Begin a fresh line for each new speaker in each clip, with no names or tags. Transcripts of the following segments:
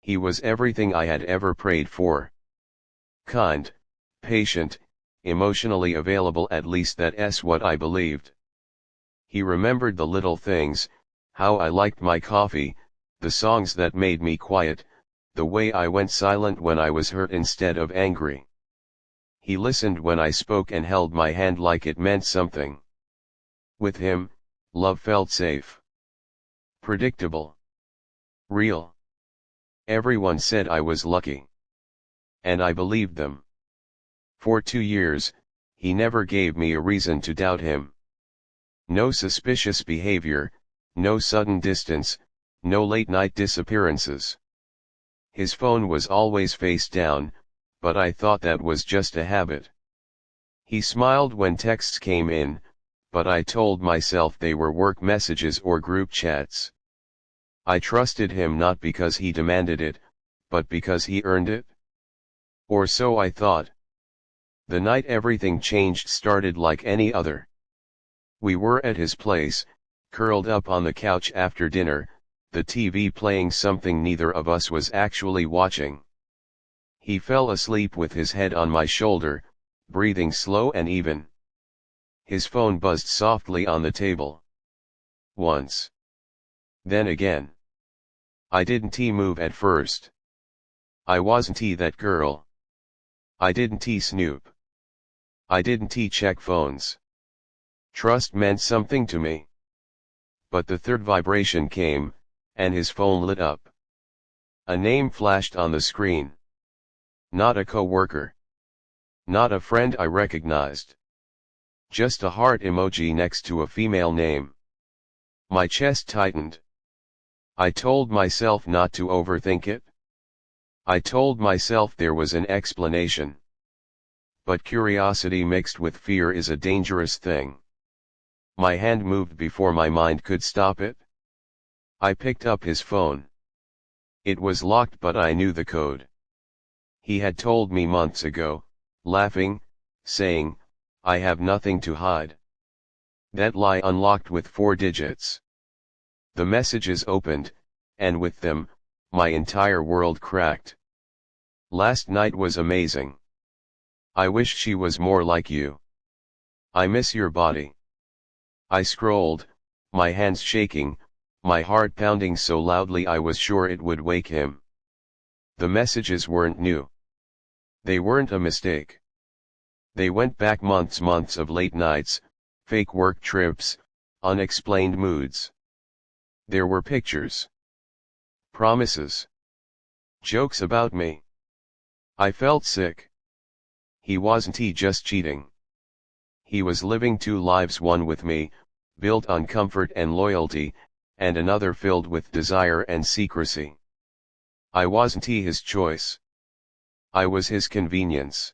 He was everything I had ever prayed for. Kind, patient, emotionally available, at least that's what I believed. He remembered the little things, how I liked my coffee, the songs that made me quiet, the way I went silent when I was hurt instead of angry. He listened when I spoke and held my hand like it meant something. With him, love felt safe, predictable, real. Everyone said I was lucky. And I believed them. For 2 years, he never gave me a reason to doubt him. No suspicious behavior, no sudden distance, no late-night disappearances. His phone was always face down, but I thought that was just a habit. He smiled when texts came in, but I told myself they were work messages or group chats. I trusted him not because he demanded it, but because he earned it. Or so I thought. The night everything changed started like any other. We were at his place, curled up on the couch after dinner, the TV playing something neither of us was actually watching. He fell asleep with his head on my shoulder, breathing slow and even. His phone buzzed softly on the table. Once. Then again. I didn't move at first. I wasn't that girl. I didn't snoop. I didn't check phones. Trust meant something to me. But the third vibration came, and his phone lit up. A name flashed on the screen. Not a coworker. Not a friend I recognized. Just a heart emoji next to a female name. My chest tightened. I told myself not to overthink it. I told myself there was an explanation. But curiosity mixed with fear is a dangerous thing. My hand moved before my mind could stop it. I picked up his phone. It was locked, but I knew the code. He had told me months ago, laughing, saying, "I have nothing to hide." That lie unlocked with 4 digits. The messages opened, and with them, my entire world cracked. Last night was amazing. I wish she was more like you. I miss your body. I scrolled, my hands shaking, my heart pounding so loudly I was sure it would wake him. The messages weren't new. They weren't a mistake. They went back months of late nights, fake work trips, unexplained moods. There were pictures. Promises. Jokes about me. I felt sick. He wasn't just cheating. He was living 2 lives, one with me, built on comfort and loyalty, and another filled with desire and secrecy. I wasn't his choice. I was his convenience.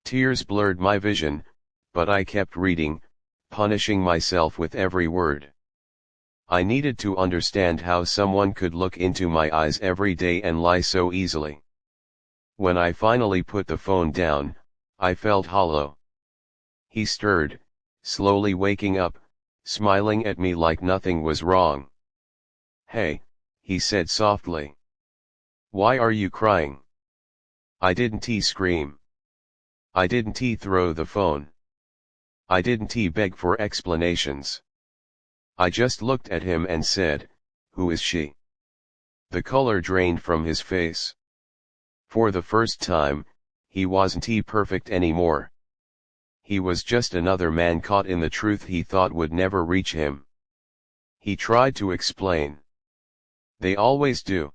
Tears blurred my vision, but I kept reading, punishing myself with every word. I needed to understand how someone could look into my eyes every day and lie so easily. When I finally put the phone down, I felt hollow. He stirred, slowly waking up, smiling at me like nothing was wrong. "Hey," he said softly. "Why are you crying?" I didn't scream. I didn't throw the phone. I didn't beg for explanations. I just looked at him and said, "Who is she?" The color drained from his face. For the first time, he wasn't perfect anymore. He was just another man caught in the truth he thought would never reach him. He tried to explain. "They always do."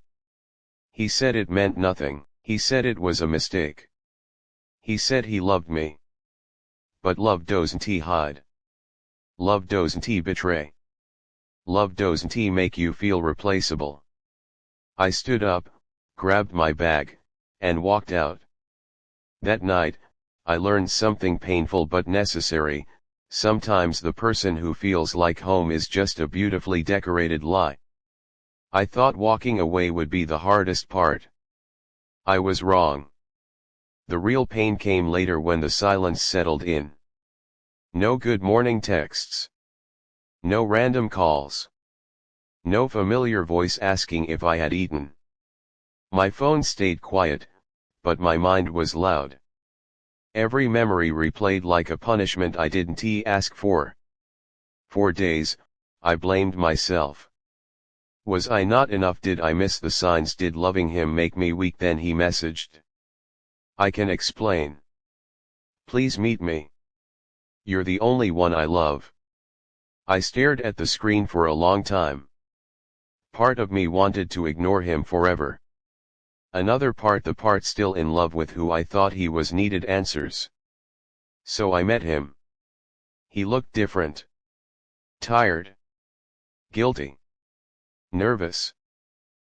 He said it meant nothing. He said it was a mistake. He said he loved me. But love doesn't hide. Love doesn't betray. Love doesn't make you feel replaceable. I stood up, grabbed my bag, and walked out. That night, I learned something painful but necessary. Sometimes the person who feels like home is just a beautifully decorated lie. I thought walking away would be the hardest part. I was wrong. The real pain came later when the silence settled in. No good morning texts. No random calls. No familiar voice asking if I had eaten. My phone stayed quiet, but my mind was loud. Every memory replayed like a punishment I didn't ask for. For days, I blamed myself. Was I not enough? Did I miss the signs? Did loving him make me weak? Then he messaged. I can explain. Please meet me. You're the only one I love. I stared at the screen for a long time. Part of me wanted to ignore him forever. Another part, the part still in love with who I thought he was, needed answers. So I met him. He looked different. Tired. Guilty. Nervous.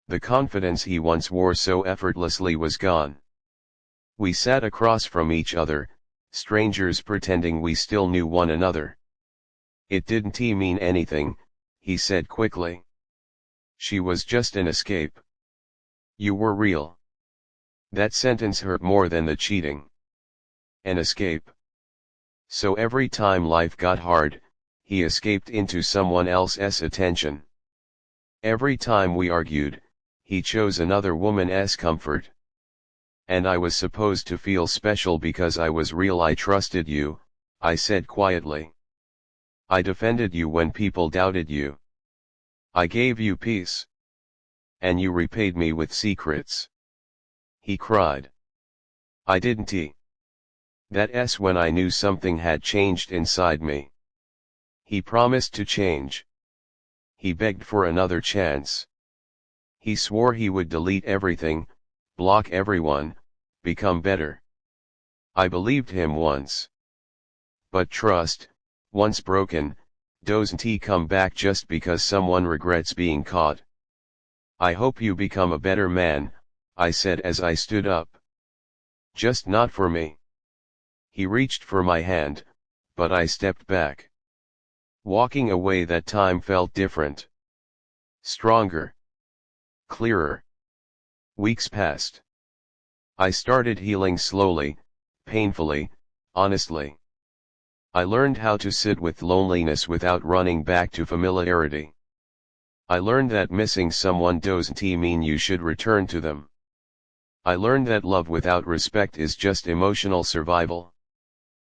The confidence he once wore so effortlessly was gone. We sat across from each other, strangers pretending we still knew one another. It didn't mean anything, he said quickly. She was just an escape. You were real. That sentence hurt more than the cheating. An escape. So every time life got hard, he escaped into someone else's attention. Every time we argued, he chose another woman's comfort. And I was supposed to feel special because I was real. I trusted you, I said quietly. I defended you when people doubted you. I gave you peace. And you repaid me with secrets. He cried. I didn't. That's when I knew something had changed inside me. He promised to change. He begged for another chance. He swore he would delete everything, block everyone, become better. I believed him once. But trust, once broken, doesn't come back just because someone regrets being caught. I hope you become a better man, I said as I stood up. Just not for me. He reached for my hand, but I stepped back. Walking away that time felt different. Stronger. Clearer. Weeks passed. I started healing slowly, painfully, honestly. I learned how to sit with loneliness without running back to familiarity. I learned that missing someone doesn't mean you should return to them. I learned that love without respect is just emotional survival.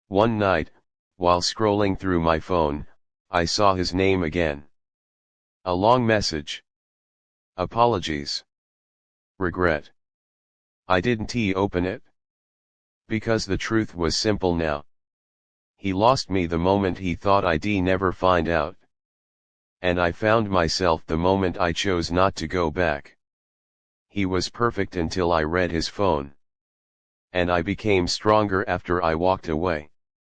One night, while scrolling through my phone, I saw his name again. A long message. Apologies. Regret. I didn't open it. Because the truth was simple now. He lost me the moment he thought I'd never find out. And I found myself the moment I chose not to go back. He was perfect until I read his phone. And I became stronger after I walked away.